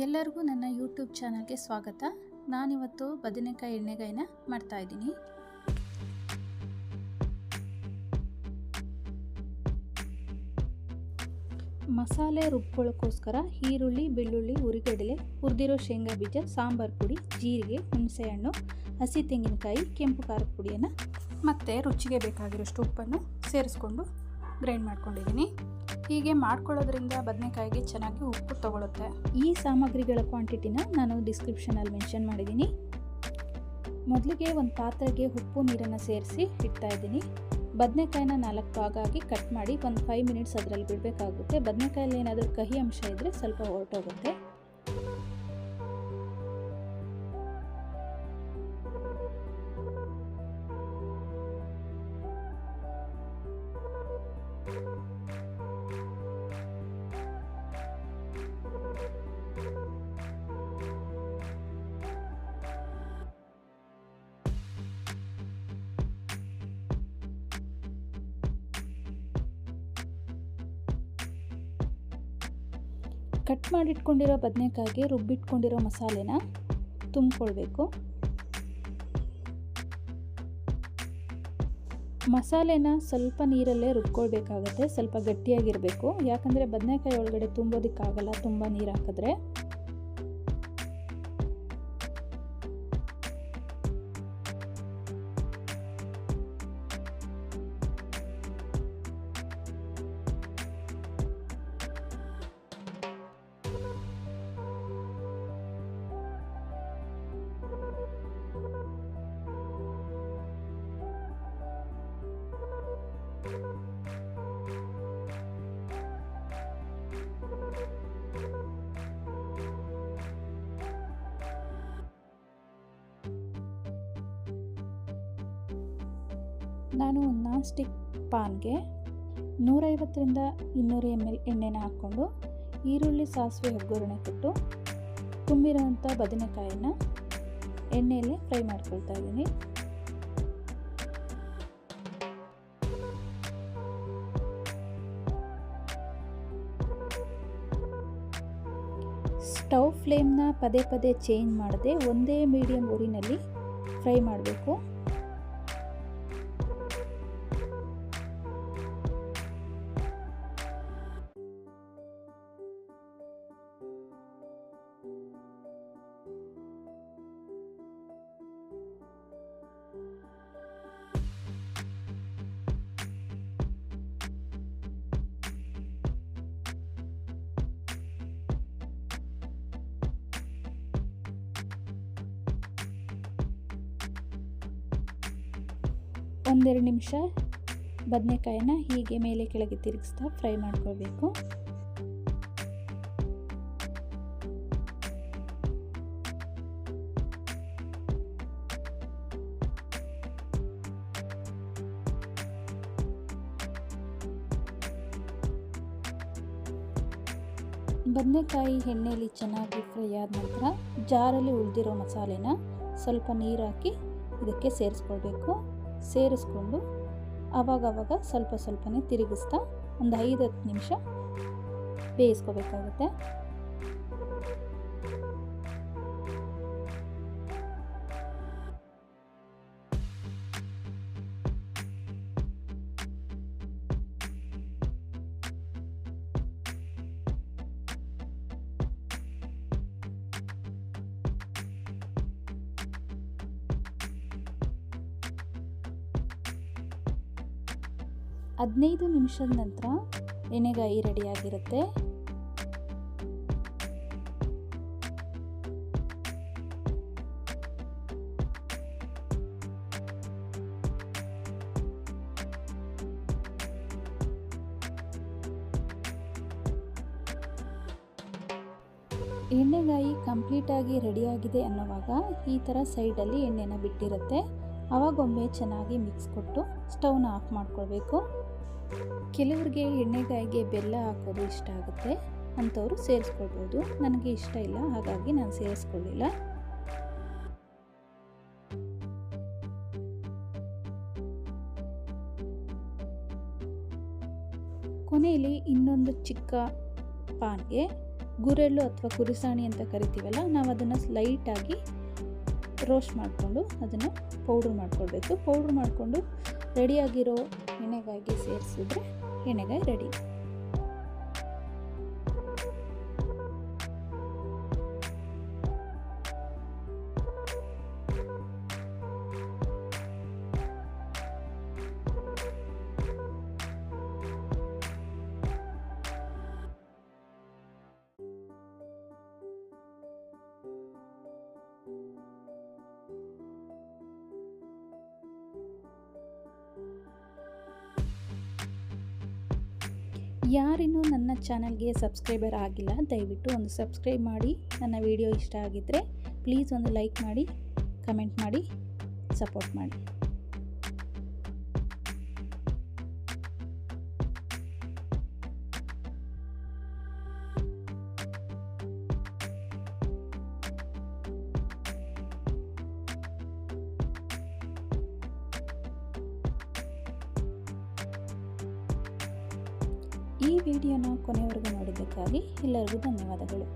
ಎಲ್ಲರಿಗೂ ನನ್ನ ಯೂಟ್ಯೂಬ್ ಚಾನಲ್ಗೆ ಸ್ವಾಗತ. ನಾನಿವತ್ತು ಬದನೆಕಾಯಿ ಎಣ್ಣೆಗಾಯಿನ ಮಾಡ್ತಾ ಇದ್ದೀನಿ. ಮಸಾಲೆ ರುಬ್ಕೊಳ್ಳೋಕ್ಕೋಸ್ಕರ ಈರುಳ್ಳಿ, ಬೆಳ್ಳುಳ್ಳಿ, ಹುರಿಗಡಲೆ, ಹುರಿದಿರೋ ಶೇಂಗಾ ಬೀಜ, ಸಾಂಬಾರು ಪುಡಿ, ಜೀರಿಗೆ, ಹುಣಸೆಹಣ್ಣು, ಹಸಿ ತೆಂಗಿನಕಾಯಿ, ಕೆಂಪು ಖಾರದ ಪುಡಿಯನ್ನು ಮತ್ತು ರುಚಿಗೆ ಬೇಕಾಗಿರೋಷ್ಟು ಉಪ್ಪನ್ನು ಸೇರಿಸ್ಕೊಂಡು ಗ್ರೈಂಡ್ ಮಾಡ್ಕೊಂಡಿದ್ದೀನಿ. ಹೀಗೆ ಮಾಡ್ಕೊಳ್ಳೋದ್ರಿಂದ ಬದನೆಕಾಯಿಗೆ ಚೆನ್ನಾಗಿ ಉಪ್ಪು ತಗೊಳುತ್ತೆ. ಈ ಸಾಮಗ್ರಿಗಳ ಕ್ವಾಂಟಿಟಿನ ನಾನು ಡಿಸ್ಕ್ರಿಪ್ಷನಲ್ಲಿ ಮೆನ್ಷನ್ ಮಾಡಿದ್ದೀನಿ. ಮೊದಲಿಗೆ ಒಂದು ಪಾತ್ರೆಗೆ ಉಪ್ಪು ನೀರನ್ನು ಸೇರಿಸಿ ಇಡ್ತಾ ಇದ್ದೀನಿ. ಬದನೆಕಾಯಿನ 4 ಭಾಗ ಆಗಿ ಕಟ್ ಮಾಡಿ ಒಂದು 5 ಮಿನಿಟ್ಸ್ ಅದರಲ್ಲಿ ಬಿಡಬೇಕಾಗುತ್ತೆ. ಬದನೆಕಾಯಲ್ಲಿ ಏನಾದರೂ ಕಹಿ ಅಂಶ ಇದ್ದರೆ ಸ್ವಲ್ಪ ಹೊರಟೋಗುತ್ತೆ. ಕಟ್ ಮಾಡಿಟ್ಕೊಂಡಿರೋ ಬದನೆಕಾಯಿಗೆ ರುಬ್ಬಿಟ್ಕೊಂಡಿರೋ ಮಸಾಲೆನ ತುಂಬಿಕೊಳ್ಬೇಕು. ಮಸಾಲೆನ ಸ್ವಲ್ಪ ನೀರಲ್ಲೇ ರುಬ್ಕೊಳ್ಬೇಕಾಗತ್ತೆ. ಸ್ವಲ್ಪ ಗಟ್ಟಿಯಾಗಿರಬೇಕು, ಯಾಕಂದರೆ ಬದನೆಕಾಯಿ ಒಳಗಡೆ ತುಂಬೋದಕ್ಕಾಗಲ್ಲ ತುಂಬ ನೀರು ಹಾಕಿದ್ರೆ. ನಾನು ಒಂದು ನಾನ್ ಸ್ಟಿಕ್ ಪಾನ್ಗೆ 150ರಿಂದ 200 ml ಎಣ್ಣೆನ ಹಾಕ್ಕೊಂಡು ಈರುಳ್ಳಿ, ಸಾಸಿವೆ, ಒಗ್ಗರಣೆ ಕೊಟ್ಟು ತುಂಬಿರೋಂಥ ಬದನೆಕಾಯಿನ ಎಣ್ಣೆಯಲ್ಲೇ ಫ್ರೈ ಮಾಡ್ಕೊಳ್ತಾ ಇದ್ದೀನಿ. ಸ್ಟವ್ ಫ್ಲೇಮ್ನ ಪದೇ ಪದೇ ಚೇಂಜ್ ಮಾಡದೆ ಒಂದೇ ಮೀಡಿಯಮ್ ಉರಿನಲ್ಲಿ ಫ್ರೈ ಮಾಡಬೇಕು. ಒಂದೆರಡು ನಿಮಿಷ ಬದನೆಕಾಯಿನ ಹೀಗೆ ಮೇಲೆ ಕೆಳಗೆ ತಿರುಗಿಸ್ತಾ ಫ್ರೈ ಮಾಡ್ಕೊಳ್ಬೇಕು. ಬದನೆಕಾಯಿ ಎಣ್ಣೆಯಲ್ಲಿ ಚೆನ್ನಾಗಿ ಫ್ರೈ ಆದ ನಂತರ ಜಾರಲ್ಲಿ ಉಳಿದಿರೋ ಮಸಾಲೆನ ಸ್ವಲ್ಪ ನೀರು ಹಾಕಿ ಇದಕ್ಕೆ ಸೇರಿಸ್ಕೊಳ್ಬೇಕು. ಸೇರಿಸ್ಕೊಂಡು ಆವಾಗವಾಗ ಸ್ವಲ್ಪನೇ ತಿರುಗಿಸ್ತಾ ಒಂದು 5-10 ನಿಮಿಷ ಬೇಯಿಸ್ಕೋಬೇಕಾಗುತ್ತೆ. ಹದಿನೈದು ನಿಮಿಷದ ನಂತರ ಎಣ್ಣೆಗಾಯಿ ರೆಡಿಯಾಗಿರುತ್ತೆ. ಎಣ್ಣೆಗಾಯಿ ಕಂಪ್ಲೀಟಾಗಿ ರೆಡಿಯಾಗಿದೆ ಅನ್ನೋವಾಗ ಈ ಥರ ಸೈಡಲ್ಲಿ ಎಣ್ಣೆನ ಬಿಟ್ಟಿರುತ್ತೆ. ಆವಾಗೊಮ್ಮೆ ಚೆನ್ನಾಗಿ ಮಿಕ್ಸ್ ಕೊಟ್ಟು ಸ್ಟವ್ನ ಆಫ್ ಮಾಡ್ಕೊಳ್ಬೇಕು. ಕೆಲವ್ರಿಗೆ ಎಣ್ಣೆಗಾಯಿಗೆ ಬೆಲ್ಲ ಹಾಕೋದು ಇಷ್ಟ ಆಗುತ್ತೆ, ಅಂಥವರು ಸೇರಿಸ್ಕೊಳ್ಬೋದು. ನನಗೆ ಇಷ್ಟ ಇಲ್ಲ, ಹಾಗಾಗಿ ನಾನು ಸೇರಿಸ್ಕೊಳ್ಳಿಲ್ಲ. ಕೊನೆಯಲ್ಲಿ ಇನ್ನೊಂದು ಚಿಕ್ಕ ಪಾನ್ಗೆ ಗುರೆಳ್ಳು ಅಥವಾ ಕುರಿಸಾಣಿ ಅಂತ ಕರಿತೀವಲ್ಲ, ನಾವು ಅದನ್ನು ಲೈಟಾಗಿ ರೋಸ್ಟ್ ಮಾಡಿಕೊಂಡು ಅದನ್ನು ಪೌಡ್ರ್ ಮಾಡ್ಕೊಳ್ಬೇಕು. ಪೌಡ್ರ್ ಮಾಡಿಕೊಂಡು ರೆಡಿಯಾಗಿರೋ ಎಣ್ಣೆಗಾಯಿಗೆ ಸೇರಿಸಿದ್ರೆ ಎಣ್ಣೆಗಾಯಿ ರೆಡಿ. ಯಾರಿನ್ನೂ ನನ್ನ ಚಾನಲ್ಗೆ ಸಬ್ಸ್ಕ್ರೈಬರ್ ಆಗಿಲ್ಲ, ದಯವಿಟ್ಟು ಒಂದು ಸಬ್ಸ್ಕ್ರೈಬ್ ಮಾಡಿ. ನನ್ನ ವಿಡಿಯೋ ಇಷ್ಟ ಆಗಿದ್ದರೆ ಪ್ಲೀಸ್ ಒಂದು ಲೈಕ್ ಮಾಡಿ, ಕಮೆಂಟ್ ಮಾಡಿ, ಸಪೋರ್ಟ್ ಮಾಡಿ. ಈ ವಿಡಿಯೋನ ಕೊನೆವರೆಗೂ ನೋಡಿದ್ದಕ್ಕಾಗಿ ಎಲ್ಲರಿಗೂ ಧನ್ಯವಾದಗಳು.